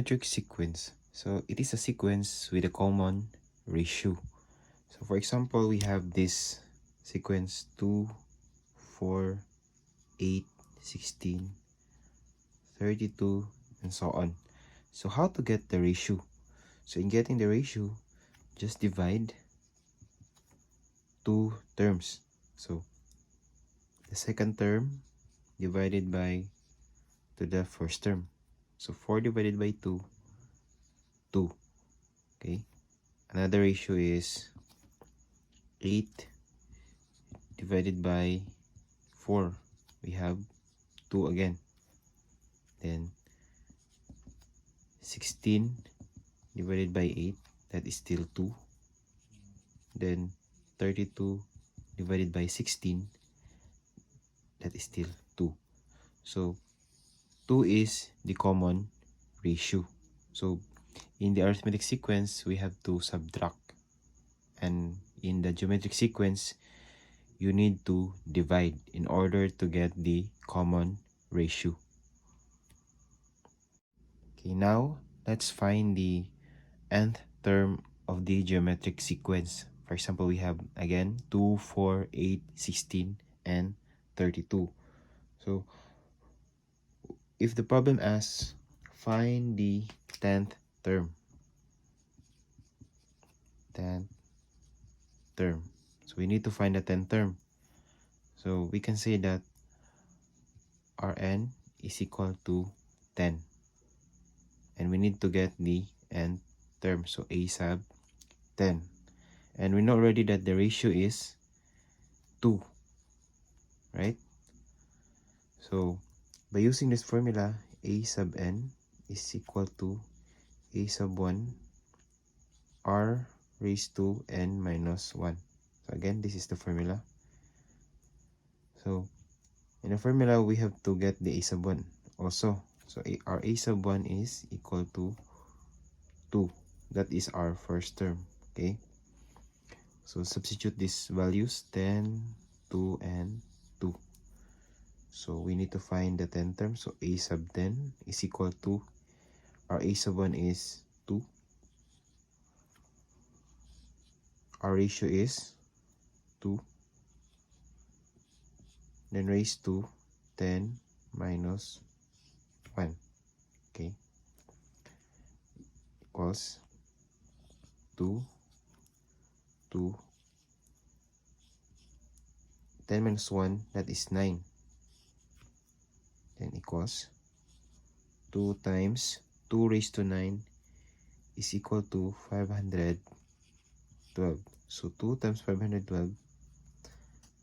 geometric sequence. So it is a sequence with a common ratio. So for example, we have this sequence 2, 4, 8, 16, 32, and so on. So how to get the ratio? So in getting the ratio, just divide two terms. So the second term divided by to the first term. So 4 divided by 2, 2. Okay. Another ratio is 8 divided by 4. We have 2 again. Then 16 divided by 8, that is still 2. Then 32 divided by 16, that is still 2. So 2 is the common ratio. So in the arithmetic sequence, we have to subtract. And in the geometric sequence, you need to divide in order to get the common ratio. Okay, now let's find the nth term of the geometric sequence. For example, we have again 2, 4, 8, 16, and 32. So if the problem asks, find the 10th term. 10th term. So we need to find the 10th term. So we can say that Rn is equal to 10. And we need to get the nth term. So A sub 10. And we know already that the ratio is 2. Right? So by using this formula, A sub n is equal to A sub 1 R raised to n minus 1. So again, this is the formula. So in the formula, we have to get the A sub 1 also. So our A sub 1 is equal to 2. That is our first term. Okay. So substitute these values, 10, 2, and 2. So we need to find the 10th term. So A sub 10 is equal to, our A sub 1 is 2. Our ratio is 2. Then raised to 10 minus 1. Okay. Equals 2, 2. 10 minus 1, that is 9. Then equals 2 times 2 raised to 9 is equal to 512. So 2 times 512,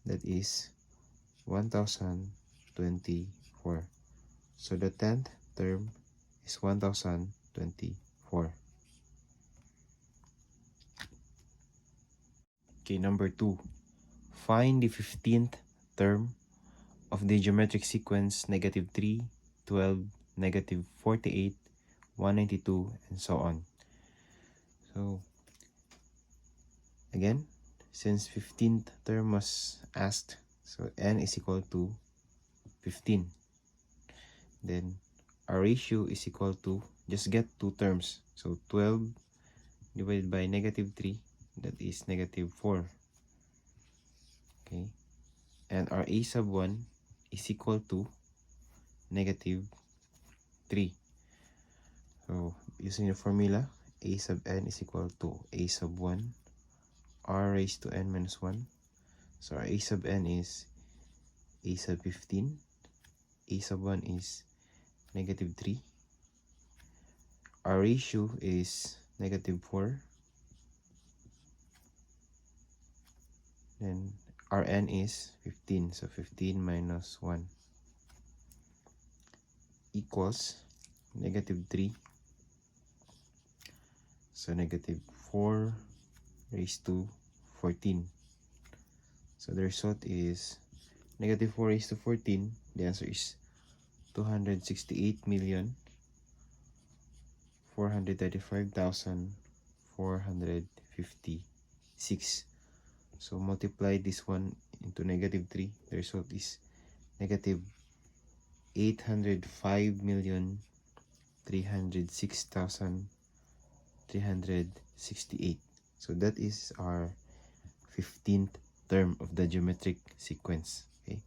that is 1024. So the 10th term is 1024. Okay, number 2. Find the 15th term of the geometric sequence negative 3, 12, negative 48, 192, and so on. So again, since 15th term was asked, so n is equal to 15. Then our ratio is equal to, just get two terms. So 12 divided by negative 3, that is negative 4. Okay. And our A sub 1 is equal to negative 3. So using the formula, A sub n is equal to A sub 1 R raised to n minus 1. So our A sub n is A sub 15. A sub 1 is negative 3. Our ratio is negative 4. Then our n is 15. So 15 minus 1 equals negative 3. So negative 4 raised to 14. So the result is negative 4 raised to 14. The answer is 268,435,456. So multiply this one into negative 3. The result is negative 306,368. So that is our 15th term of the geometric sequence. Okay,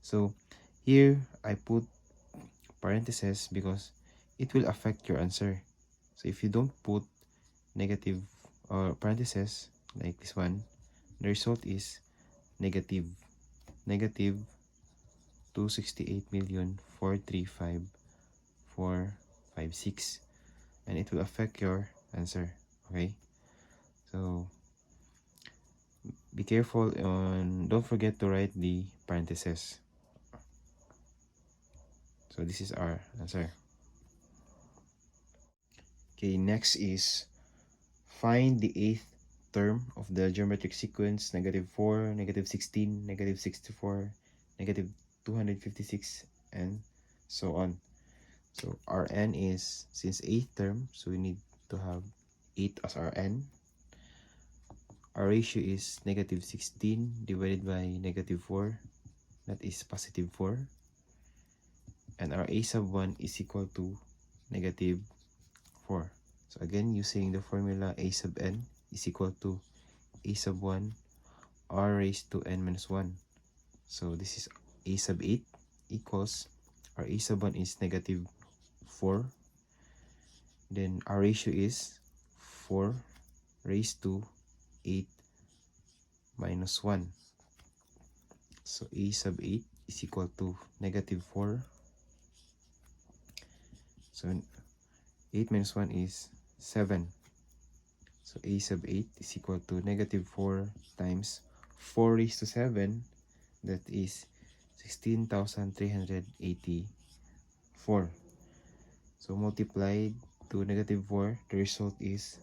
so here I put parentheses because it will affect your answer. So if you don't put negative or parentheses like this one, the result is negative 268,435,456, and it will affect your answer. Okay, so be careful and don't forget to write the parentheses. So this is our answer. Okay, next is find the eighth term of the geometric sequence -4, -16, -64, -256, and so on. So our n is, since eighth term, so we need to have 8 as our n. Our ratio is -16 divided by -4, that is +4. And our a sub 1 is equal to -4. So again, using the formula a sub n is equal to a sub 1 r raised to n minus 1. So this is a sub 8 equals, our a sub 1 is -4. Then our ratio is 4 raised to 8 minus 1. So a sub 8 is equal to -4. So 8 minus 1 is 7. So a sub 8 is equal to -4 times 4 raised to 7, that is 16,384. So multiplied to -4, the result is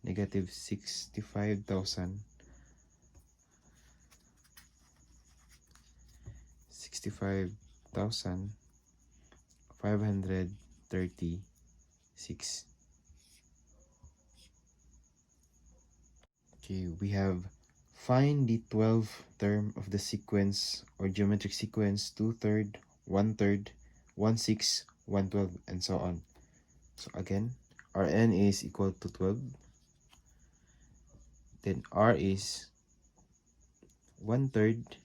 negative 65,536. Okay, we have find the 12th term of the sequence or geometric sequence 2/3, 1/3, 1/6, 1/12, and so on. So again, our n is equal to 12. Then r is 1/3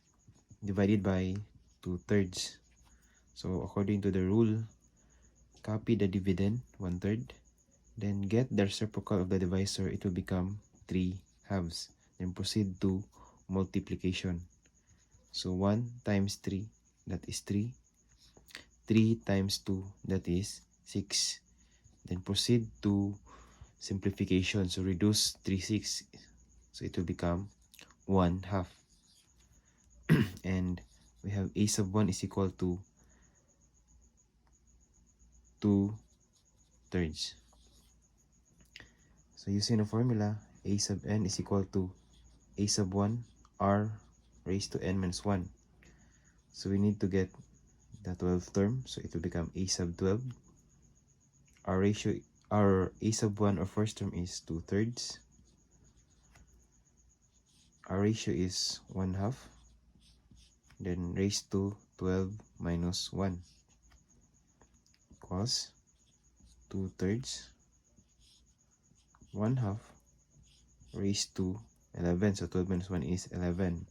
divided by 2/3. So according to the rule, copy the dividend 1/3, then get the reciprocal of the divisor, it will become 3/2. Then proceed to multiplication. So 1 times 3, that is 3. 3 times 2, that is 6. Then proceed to simplification. So reduce 3 6. So it will become 1/2. And we have a sub 1 is equal to 2/3. So using the formula, a sub n is equal to a sub 1 r raised to n minus 1. So we need to get the 12th term, so it will become a sub 12. Our ratio, our a sub 1 or first term is 2/3. Our ratio is 1/2. Then raised to 12 minus 1 equals 2/3, 1/2 raised to 11. So 12 minus 1 is 11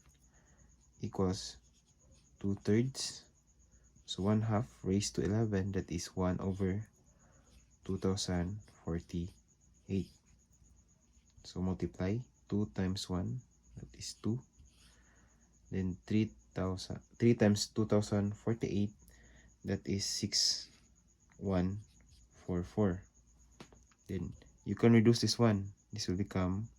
equals 2/3. So 1/2 raised to 11, that is 1/2048. So multiply 2 times 1, that is 2. Then 3 times 2048, that is 6144. Then you can reduce this one. This will become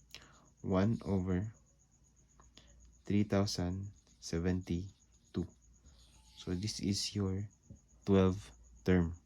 1/3072. So this is your 12th term.